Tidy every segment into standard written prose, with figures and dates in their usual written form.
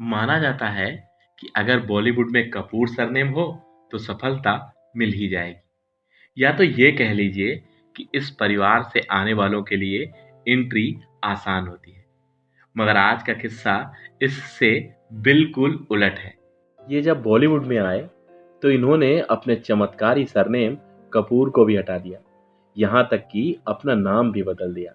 माना जाता है कि अगर बॉलीवुड में कपूर सरनेम हो तो सफलता मिल ही जाएगी। या तो ये कह लीजिए कि इस परिवार से आने वालों के लिए एंट्री आसान होती है। मगर आज का किस्सा इससे बिल्कुल उलट है। ये जब बॉलीवुड में आए तो इन्होंने अपने चमत्कारी सरनेम कपूर को भी हटा दिया, यहाँ तक कि अपना नाम भी बदल दिया।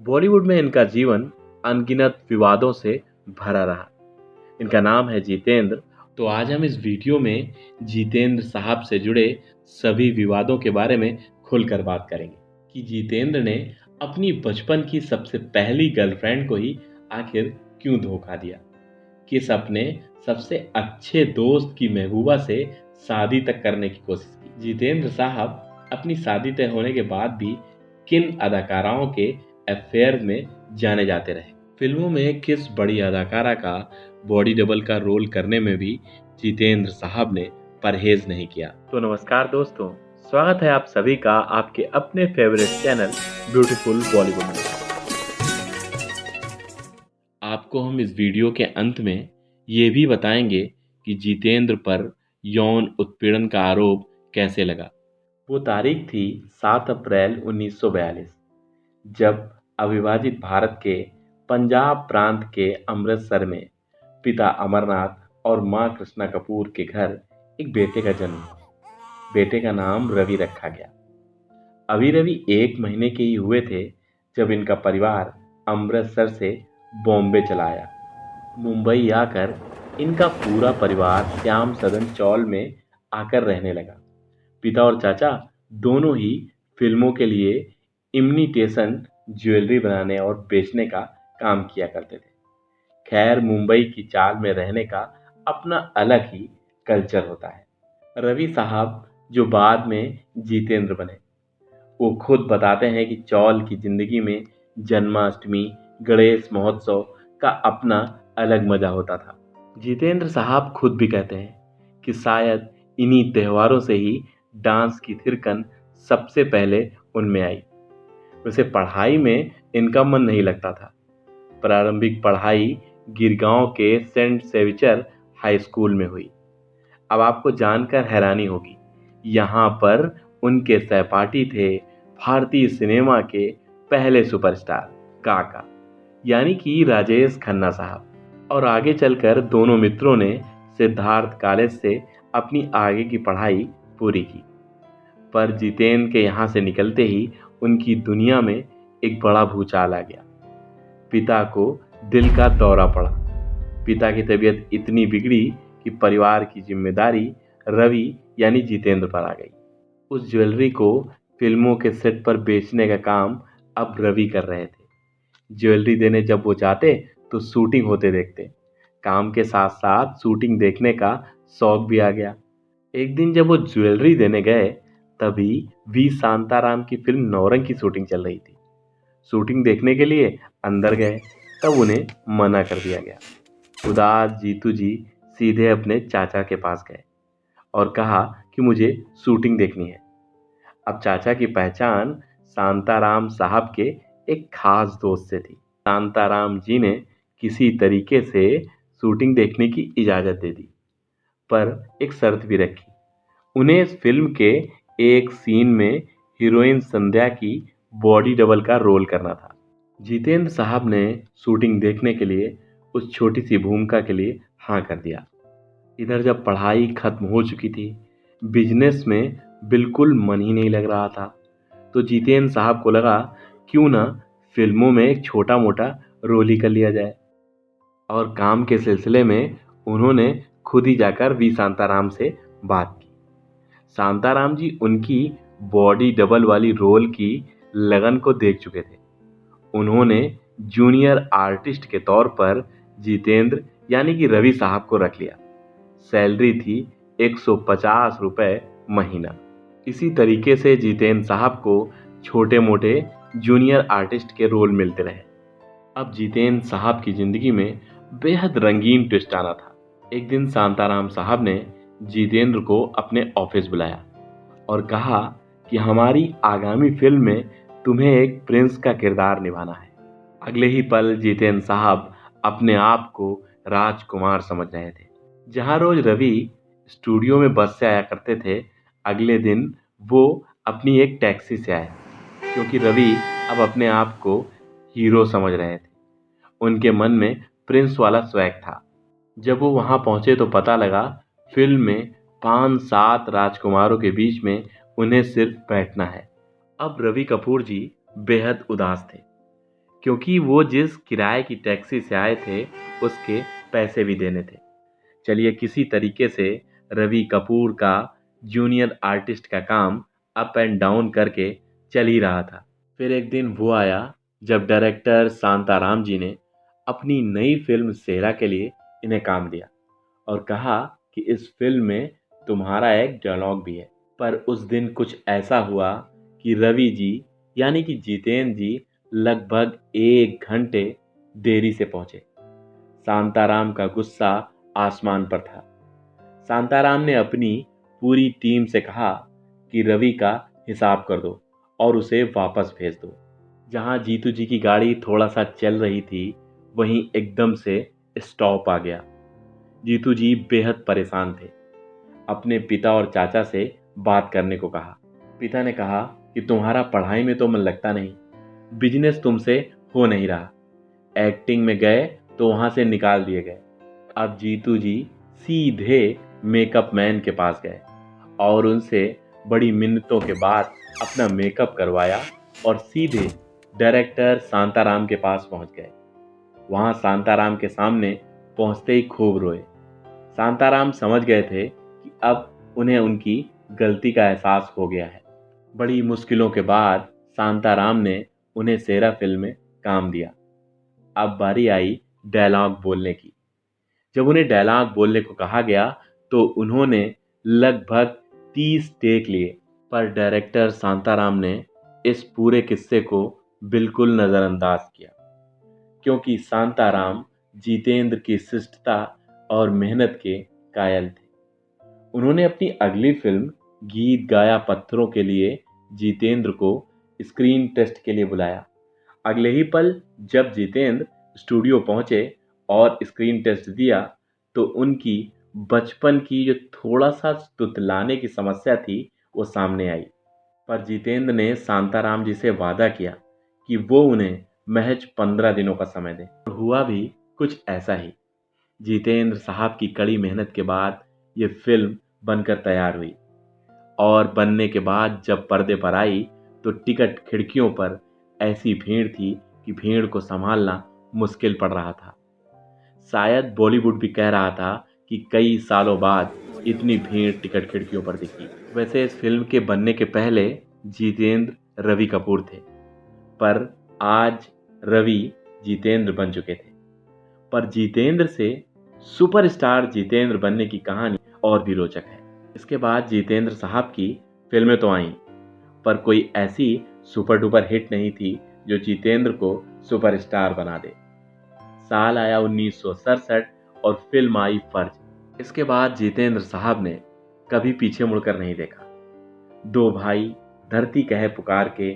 बॉलीवुड में इनका जीवन अनगिनत विवादों से भरा रहा। इनका नाम है जितेंद्र। तो आज हम इस वीडियो में जितेंद्र साहब से जुड़े सभी विवादों के बारे में खुलकर बात करेंगे कि जितेंद्र ने अपनी बचपन की सबसे पहली गर्लफ्रेंड को ही आखिर क्यों धोखा दिया, किस अपने सबसे अच्छे दोस्त की महबूबा से शादी तक करने की कोशिश की। जितेंद्र साहब अपनी शादी तय होने के बाद भी किन अदाकाराओं के अफेयर में जाने जाते रहे। फिल्मों में किस बड़ी अदाकारा का बॉडी डबल का रोल करने में भी जितेंद्र साहब ने परहेज नहीं किया। तो नमस्कार दोस्तों, स्वागत है आप सभी का आपके अपने फेवरेट चैनल ब्यूटीफुल बॉलीवुड में। आपको हम इस वीडियो के अंत में ये भी बताएंगे कि जितेंद्र पर यौन उत्पीड़न का आरोप कैसे लगा। वो तारीख थी 7 अप्रैल 1942, जब अविभाजित भारत के पंजाब प्रांत के अमृतसर में पिता अमरनाथ और मां कृष्णा कपूर के घर एक बेटे का जन्म हुआ। बेटे का नाम रवि रखा गया। अभी रवि 1 महीने के ही हुए थे जब इनका परिवार अमृतसर से बॉम्बे चला आया। मुंबई आकर इनका पूरा परिवार श्याम सदन चौल में आकर रहने लगा। पिता और चाचा दोनों ही फिल्मों के लिए इमिटेशन ज्वेलरी बनाने और बेचने का काम किया करते थे। खैर, मुंबई की चाल में रहने का अपना अलग ही कल्चर होता है। रवि साहब जो बाद में जितेंद्र बने, वो खुद बताते हैं कि चौल की जिंदगी में जन्माष्टमी, गणेश महोत्सव का अपना अलग मजा होता था। जितेंद्र साहब खुद भी कहते हैं कि शायद इन्हीं त्योहारों से ही डांस की थिरकन सबसे पहले उनमें आई। वैसे पढ़ाई में इनका मन नहीं लगता था। प्रारंभिक पढ़ाई गिरगांव के सेंट सेविचर हाई स्कूल में हुई। अब आपको जानकर हैरानी होगी, यहाँ पर उनके सहपाठी थे भारतीय सिनेमा के पहले सुपरस्टार काका, यानी कि राजेश खन्ना साहब। और आगे चलकर दोनों मित्रों ने सिद्धार्थ कॉलेज से अपनी आगे की पढ़ाई पूरी की। पर जितेंद्र के यहाँ से निकलते ही उनकी दुनिया में एक बड़ा भूचाल आ गया। पिता को दिल का दौरा पड़ा। पिता की तबीयत इतनी बिगड़ी कि परिवार की जिम्मेदारी रवि यानी जितेंद्र पर आ गई। उस ज्वेलरी को फिल्मों के सेट पर बेचने का काम अब रवि कर रहे थे। ज्वेलरी देने जब वो जाते तो शूटिंग होते देखते। काम के साथ साथ शूटिंग देखने का शौक भी आ गया। एक दिन जब वो ज्वेलरी देने गए, तभी वी शांताराम की फिल्म नौरंग की शूटिंग चल रही थी। शूटिंग देखने के लिए अंदर गए, तब उन्हें मना कर दिया गया। उदास जीतू जी सीधे अपने चाचा के पास गए और कहा कि मुझे शूटिंग देखनी है। अब चाचा की पहचान शांताराम साहब के एक खास दोस्त से थी। शांताराम जी ने किसी तरीके से शूटिंग देखने की इजाज़त दे दी, पर एक शर्त भी रखी। उन्हें इस फिल्म के एक सीन में हीरोइन संध्या की बॉडी डबल का रोल करना था। जितेंद्र साहब ने शूटिंग देखने के लिए उस छोटी सी भूमिका के लिए हाँ कर दिया। इधर जब पढ़ाई खत्म हो चुकी थी, बिजनेस में बिल्कुल मन ही नहीं लग रहा था, तो जितेंद्र साहब को लगा क्यों ना फिल्मों में एक छोटा मोटा रोल ही कर लिया जाए। और काम के सिलसिले में उन्होंने खुद ही जाकर वी शांताराम से बात की। शांताराम जी उनकी बॉडी डबल वाली रोल की लगन को देख चुके थे। उन्होंने जूनियर आर्टिस्ट के तौर पर जितेंद्र यानी कि रवि साहब को रख लिया। सैलरी थी 150 रुपये महीना। इसी तरीके से जितेंद्र साहब को छोटे मोटे जूनियर आर्टिस्ट के रोल मिलते रहे। अब जितेंद्र साहब की जिंदगी में बेहद रंगीन ट्विस्ट आना था। एक दिन शांताराम साहब ने जितेंद्र को अपने ऑफिस बुलाया और कहा कि हमारी आगामी फिल्म में तुम्हें एक प्रिंस का किरदार निभाना है। अगले ही पल जितेंद्र साहब अपने आप को राजकुमार समझ रहे थे। जहां रोज रवि स्टूडियो में बस से आया करते थे, अगले दिन वो अपनी एक टैक्सी से आए, क्योंकि रवि अब अपने आप को हीरो समझ रहे थे। उनके मन में प्रिंस वाला स्वैग था। जब वो वहां पहुंचे तो पता लगा फिल्म में 5-7 राजकुमारों के बीच में उन्हें सिर्फ बैठना है। अब रवि कपूर जी बेहद उदास थे, क्योंकि वो जिस किराए की टैक्सी से आए थे उसके पैसे भी देने थे। चलिए, किसी तरीके से रवि कपूर का जूनियर आर्टिस्ट का काम अप एंड डाउन करके चल ही रहा था। फिर एक दिन वो आया जब डायरेक्टर शांताराम जी ने अपनी नई फिल्म सेरा के लिए इन्हें काम दिया और कहा कि इस फिल्म में तुम्हारा एक डायलॉग भी है। पर उस दिन कुछ ऐसा हुआ कि रवि जी यानी कि जितेंद्र जी लगभग 1 घंटे देरी से पहुंचे। शांताराम का गुस्सा आसमान पर था। शांताराम ने अपनी पूरी टीम से कहा कि रवि का हिसाब कर दो और उसे वापस भेज दो। जहां जीतू जी की गाड़ी थोड़ा सा चल रही थी, वहीं एकदम से स्टॉप आ गया। जीतू जी बेहद परेशान थे। अपने पिता और चाचा से बात करने को कहा। पिता ने कहा कि तुम्हारा पढ़ाई में तो मन लगता नहीं, बिजनेस तुमसे हो नहीं रहा, एक्टिंग में गए तो वहां से निकाल दिए गए। अब जीतू जी सीधे मेकअप मैन के पास गए और उनसे बड़ी मिन्नतों के बाद अपना मेकअप करवाया और सीधे डायरेक्टर शांताराम के पास पहुंच गए। वहां शांताराम के सामने पहुंचते ही खूब रोए। शांताराम समझ गए थे कि अब उन्हें उनकी गलती का एहसास हो गया है। बड़ी मुश्किलों के बाद शांताराम ने उन्हें सेरा फिल्म में काम दिया। अब बारी आई डायलॉग बोलने की। जब उन्हें डायलॉग बोलने को कहा गया तो उन्होंने लगभग 30 टेक लिए, पर डायरेक्टर शांताराम ने इस पूरे किस्से को बिल्कुल नज़रअंदाज किया, क्योंकि शांताराम जितेंद्र की शिष्टता और मेहनत के कायल थे। उन्होंने अपनी अगली फिल्म गीत गाया पत्थरों के लिए जितेंद्र को स्क्रीन टेस्ट के लिए बुलाया। अगले ही पल जब जितेंद्र स्टूडियो पहुंचे और स्क्रीन टेस्ट दिया तो उनकी बचपन की जो थोड़ा सा तुतलाने की समस्या थी वो सामने आई। पर जितेंद्र ने शांताराम जी से वादा किया कि वो उन्हें महज 15 दिनों का समय दें। और हुआ भी कुछ ऐसा ही। जितेंद्र साहब की कड़ी मेहनत के बाद ये फिल्म बनकर तैयार हुई और बनने के बाद जब पर्दे पर आई तो टिकट खिड़कियों पर ऐसी भीड़ थी कि भीड़ को संभालना मुश्किल पड़ रहा था। शायद बॉलीवुड भी कह रहा था कि कई सालों बाद इतनी भीड़ टिकट खिड़कियों पर दिखी। वैसे इस फिल्म के बनने के पहले जितेंद्र रवि कपूर थे, पर आज रवि जितेंद्र बन चुके थे। पर जितेंद्र से सुपरस्टार जितेंद्र बनने की कहानी और भी रोचक है। इसके बाद जितेंद्र साहब की फिल्में तो आईं, पर कोई ऐसी सुपर डुपर हिट नहीं थी जो जितेंद्र को सुपरस्टार बना दे। साल आया 1967 और फिल्म आई फर्ज। इसके बाद जितेंद्र साहब ने कभी पीछे मुड़कर नहीं देखा। दो भाई, धरती कहे पुकार के,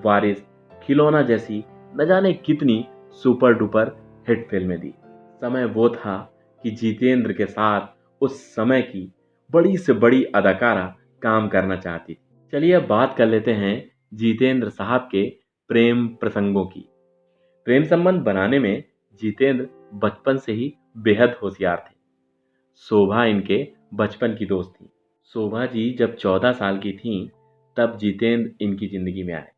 वारिस, खिलौना जैसी न जाने कितनी सुपर डुपर हिट फिल्में दी। समय वो था कि जितेंद्र के साथ उस समय की बड़ी से बड़ी अदाकारा काम करना चाहती थी। चलिए अब बात कर लेते हैं जितेंद्र साहब के प्रेम प्रसंगों की। प्रेम संबंध बनाने में जितेंद्र बचपन से ही बेहद होशियार थे। शोभा इनके बचपन की दोस्त थी। शोभा जी जब 14 साल की थीं, तब जितेंद्र इनकी जिंदगी में आए।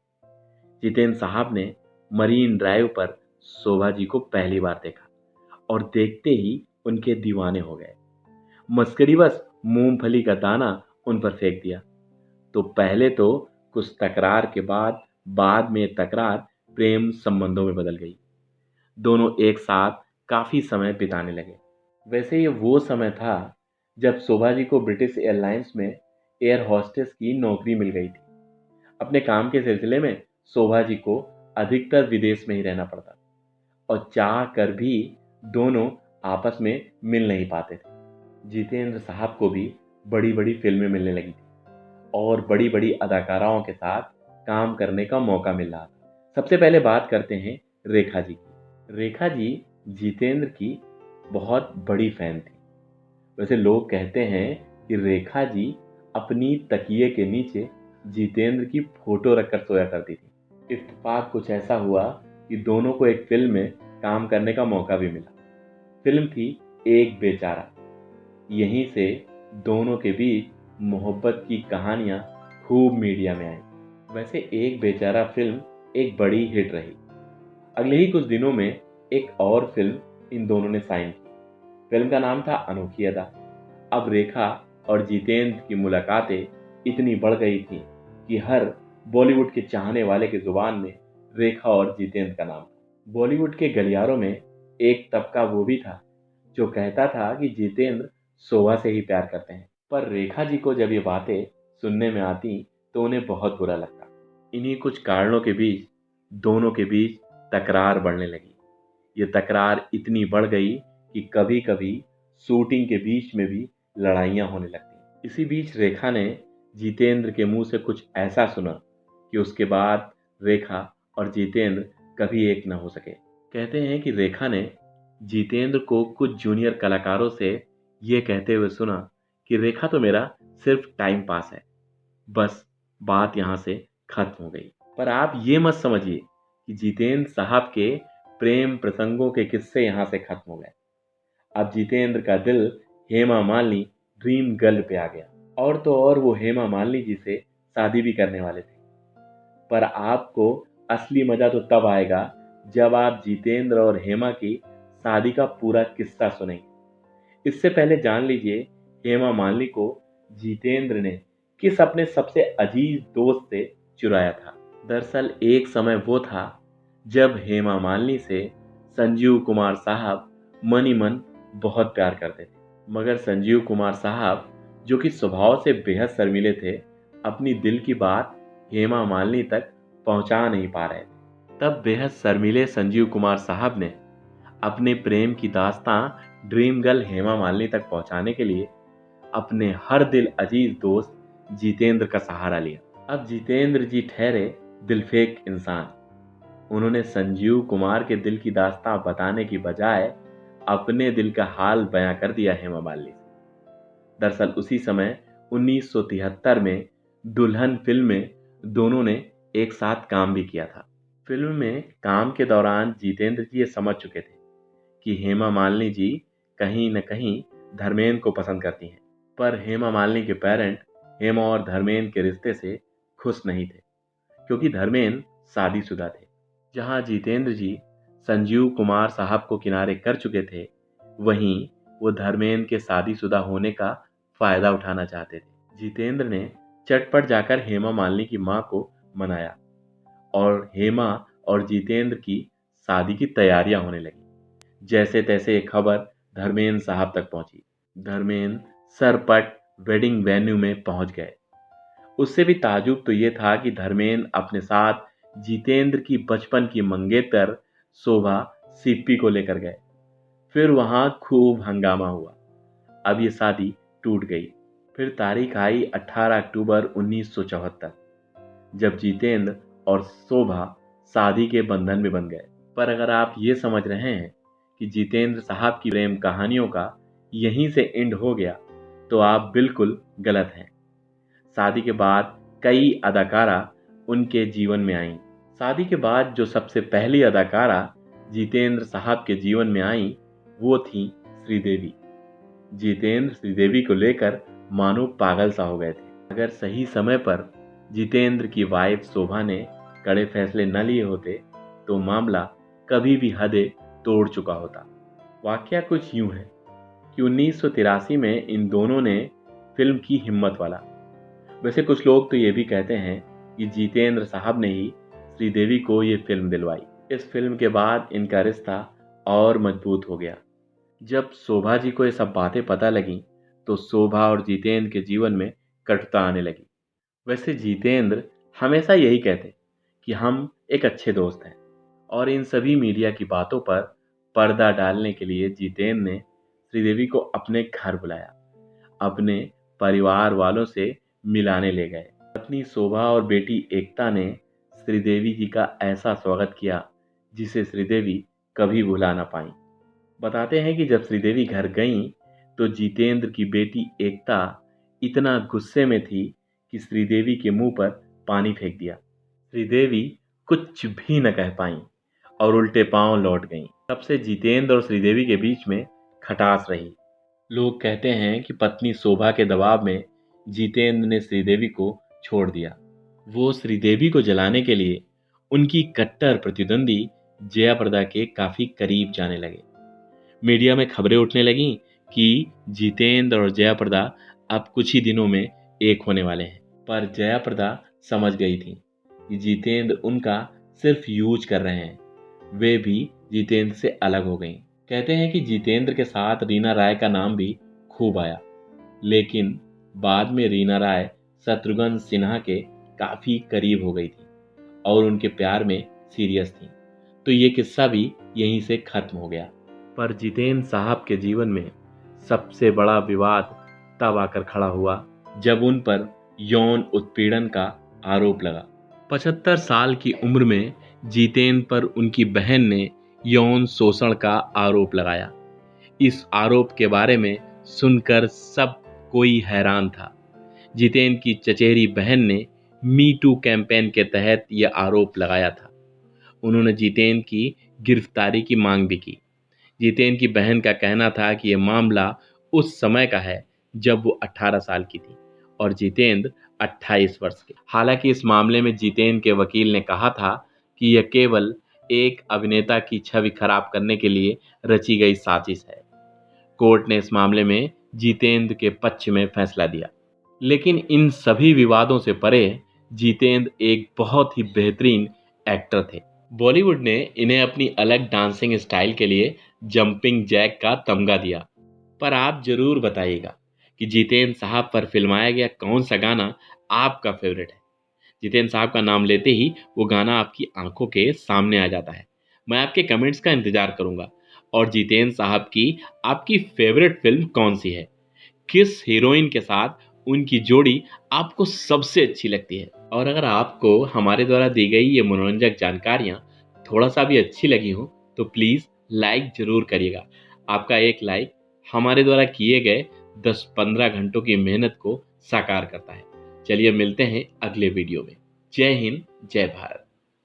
जितेंद्र साहब ने मरीन ड्राइव पर शोभा जी को पहली बार देखा और देखते ही उनके दीवाने हो गए। मस्करीवश मूंगफली का दाना उन पर फेंक दिया। तो पहले तो कुछ तकरार के बाद में तकरार प्रेम संबंधों में बदल गई। दोनों एक साथ काफी समय बिताने लगे। वैसे ये वो समय था जब शोभा जी को ब्रिटिश एयरलाइंस में एयर होस्टेस की नौकरी मिल गई थी। अपने काम के सिलसिले में शोभा जी को अधिकतर विदेश में ही रहना पड़ता और चाह कर भी दोनों आपस में मिल नहीं पाते थे। जितेंद्र साहब को भी बड़ी बड़ी फिल्में मिलने लगी थी और बड़ी बड़ी अदाकाराओं के साथ काम करने का मौका मिल रहा था। सबसे पहले बात करते हैं रेखा जी की। रेखा जी जितेंद्र की बहुत बड़ी फैन थी। वैसे लोग कहते हैं कि रेखा जी अपनी तकिए के नीचे जितेंद्र की फोटो रखकर सोया करती थी। इत्तेफाक कुछ ऐसा हुआ कि दोनों को एक फिल्म में काम करने का मौका भी मिला। फिल्म थी एक बेचारा। यहीं से दोनों के बीच मोहब्बत की कहानियां खूब मीडिया में आई। वैसे एक बेचारा फिल्म एक बड़ी हिट रही। अगले ही कुछ दिनों में एक और फिल्म इन दोनों ने साइन की। फिल्म का नाम था अनोखी अदा। अब रेखा और जितेंद्र की मुलाकातें इतनी बढ़ गई थी कि हर बॉलीवुड के चाहने वाले की जुबान में रेखा और जितेंद्र का नाम था। बॉलीवुड के गलियारों में एक तबका वो भी था जो कहता था कि जितेंद्र शोभा से ही प्यार करते हैं, पर रेखा जी को जब ये बातें सुनने में आती तो उन्हें बहुत बुरा लगता। इन्हीं कुछ कारणों के बीच दोनों के बीच तकरार बढ़ने लगी। ये तकरार इतनी बढ़ गई कि कभी कभी शूटिंग के बीच में भी लड़ाइयाँ होने लगती। इसी बीच रेखा ने जितेंद्र के मुंह से कुछ ऐसा सुना कि उसके बाद रेखा और जितेंद्र कभी एक न हो सके। कहते हैं कि रेखा ने जितेंद्र को कुछ जूनियर कलाकारों से ये कहते हुए सुना कि रेखा तो मेरा सिर्फ टाइम पास है। बस बात यहाँ से खत्म हो गई। पर आप ये मत समझिए कि जितेंद्र साहब के प्रेम प्रसंगों के किस्से यहाँ से खत्म हो गए। अब जितेंद्र का दिल हेमा मालिनी ड्रीम गर्ल पे आ गया, और तो और वो हेमा मालिनी जी से शादी भी करने वाले थे। पर आपको असली मजा तो तब आएगा जब आप जितेंद्र और हेमा की शादी का पूरा किस्सा सुनेंगे। इससे पहले जान लीजिए हेमा मालिनी को जितेंद्र ने किस अपने सबसे अजीज दोस्त से चुराया था। दरअसल एक समय वो था जब हेमा मालिनी से संजीव कुमार साहब मन ही मन बहुत प्यार करते थे, मगर संजीव कुमार साहब जो कि स्वभाव से बेहद शर्मीले थे, अपनी दिल की बात हेमा मालिनी तक पहुंचा नहीं पा रहे थे। तब बेहद शर्मीले संजीव कुमार साहब ने अपने प्रेम की दास्तां ड्रीम गर्ल हेमा मालिनी तक पहुंचाने के लिए अपने हर दिल अजीज दोस्त जितेंद्र का सहारा लिया। अब जितेंद्र जी ठहरे दिलफेक इंसान। उन्होंने संजीव कुमार के दिल की दास्तां बताने की बजाय अपने दिल का हाल बयां कर दिया हेमा मालिनी से। दरअसल उसी समय 1973 में दुल्हन फिल्म में दोनों ने एक साथ काम भी किया था। फिल्म में काम के दौरान जितेंद्र जी ये समझ चुके थे कि हेमा मालिनी जी कहीं न कहीं धर्मेंद्र को पसंद करती हैं, पर हेमा मालिनी के पेरेंट हेमा और धर्मेंद्र के रिश्ते से खुश नहीं थे, क्योंकि धर्मेंद्र शादीशुदा थे। जहां जितेंद्र जी संजीव कुमार साहब को किनारे कर चुके थे, वहीं वो धर्मेंद्र के शादीशुदा होने का फायदा उठाना चाहते थे। जितेंद्र ने चटपट जाकर हेमा मालिनी की मां को मनाया और हेमा और जितेंद्र की शादी की तैयारियां होने लगी। जैसे तैसे ये खबर धर्मेंद्र साहब तक पहुंची। धर्मेंद्र सरपट वेडिंग वेन्यू में पहुंच गए। उससे भी ताजुब तो ये था कि धर्मेंद्र अपने साथ जितेंद्र की बचपन की मंगेतर शोभा सिप्पी को लेकर गए। फिर वहां खूब हंगामा हुआ। अब ये शादी टूट गई। फिर तारीख आई 18 अक्टूबर 1974, जब जितेंद्र और शोभा शादी के बंधन में बंध गए। पर अगर आप ये समझ रहे हैं कि जितेंद्र साहब की प्रेम कहानियों का यहीं से एंड हो गया, तो आप बिल्कुल गलत हैं। शादी के बाद कई अदाकारा उनके जीवन में आईं। शादी के बाद जो सबसे पहली अदाकारा जितेंद्र साहब के जीवन में आई, वो थी श्रीदेवी। जितेंद्र श्रीदेवी को लेकर मानो पागल सा हो गए थे। अगर सही समय पर जितेंद्र की वाइफ शोभा ने कड़े फैसले न लिए होते तो मामला कभी भी हदें तोड़ चुका होता। वाकया कुछ यूं है कि 1983 में इन दोनों ने फिल्म की हिम्मत वाला। वैसे कुछ लोग तो ये भी कहते हैं कि जितेंद्र साहब ने ही श्रीदेवी को ये फिल्म दिलवाई। इस फिल्म के बाद इनका रिश्ता और मजबूत हो गया। जब शोभा जी को ये सब बातें पता लगी तो शोभा और जितेंद्र के जीवन में कटुता आने लगी। वैसे जितेंद्र हमेशा यही कहते कि हम एक अच्छे दोस्त हैं, और इन सभी मीडिया की बातों पर पर्दा डालने के लिए जितेंद्र ने श्रीदेवी को अपने घर बुलाया, अपने परिवार वालों से मिलाने ले गए। पत्नी शोभा और बेटी एकता ने श्रीदेवी जी का ऐसा स्वागत किया जिसे श्रीदेवी कभी भुला ना पाई। बताते हैं कि जब श्रीदेवी घर गईं तो जितेंद्र की बेटी एकता इतना गुस्से में थी कि श्रीदेवी के मुंह पर पानी फेंक दिया। श्रीदेवी कुछ भी न कह पाईं और उल्टे पांव लौट गईं। तब से जितेंद्र और श्रीदेवी के बीच में खटास रही। लोग कहते हैं कि पत्नी शोभा के दबाव में जितेंद्र ने श्रीदेवी को छोड़ दिया। वो श्रीदेवी को जलाने के लिए उनकी कट्टर प्रतिद्वंदी जया प्रदा के काफी करीब जाने लगे। मीडिया में खबरें उठने लगीं कि जितेंद्र और जया प्रदा अब कुछ ही दिनों में एक होने वाले हैं। पर जया प्रदा समझ गई थी कि जितेंद्र उनका सिर्फ यूज कर रहे हैं। वे भी जितेंद्र से अलग हो गईं। कहते हैं कि जितेंद्र के साथ रीना राय का नाम भी खूब आया, लेकिन बाद में रीना राय शत्रुघ्न सिन्हा के काफी करीब हो गई थी और उनके प्यार में सीरियस थी। तो ये किस्सा भी यहीं से खत्म हो गया। पर जितेंद्र साहब के जीवन में सबसे बड़ा विवाद तब आकर खड़ा हुआ जब उन पर यौन उत्पीड़न का आरोप लगा। 75 साल की उम्र में जितेंद्र पर उनकी बहन ने यौन शोषण का आरोप लगाया। इस आरोप के बारे में सुनकर सब कोई हैरान था। जितेंद्र की चचेरी बहन ने मी टू कैंपेन के तहत यह आरोप लगाया था। उन्होंने जितेंद्र की गिरफ्तारी की मांग भी की। जितेंद्र की बहन का कहना था कि यह मामला उस समय का है जब वो 18 साल की थी और जितेंद्र 28 वर्ष के। हालांकि इस मामले में जितेंद्र के वकील ने कहा था कि यह केवल एक अभिनेता की छवि खराब करने के लिए रची गई साजिश है। कोर्ट ने इस मामले में जितेंद्र के पक्ष में फैसला दिया। लेकिन इन सभी विवादों से परे जितेंद्र एक बहुत ही बेहतरीन एक्टर थे। बॉलीवुड ने इन्हें अपनी अलग डांसिंग स्टाइल के लिए जंपिंग जैक का तमगा दिया। पर आप जरूर बताइएगा कि जितेंद्र साहब पर फिल्माया गया कौन सा गाना आपका फेवरेट है। जितेंद्र साहब का नाम लेते ही वो गाना आपकी आंखों के सामने आ जाता है। मैं आपके कमेंट्स का इंतजार करूंगा। और जितेंद्र साहब की आपकी फेवरेट फिल्म कौन सी है? किस हीरोइन के साथ उनकी जोड़ी आपको सबसे अच्छी लगती है? और अगर आपको हमारे द्वारा दी गई ये मनोरंजक जानकारियाँ थोड़ा सा भी अच्छी लगी हो तो प्लीज़ लाइक ज़रूर करिएगा। आपका एक लाइक हमारे द्वारा किए गए 10-15 घंटों की मेहनत को साकार करता है। चलिए मिलते हैं अगले वीडियो में। जय हिंद, जय भारत।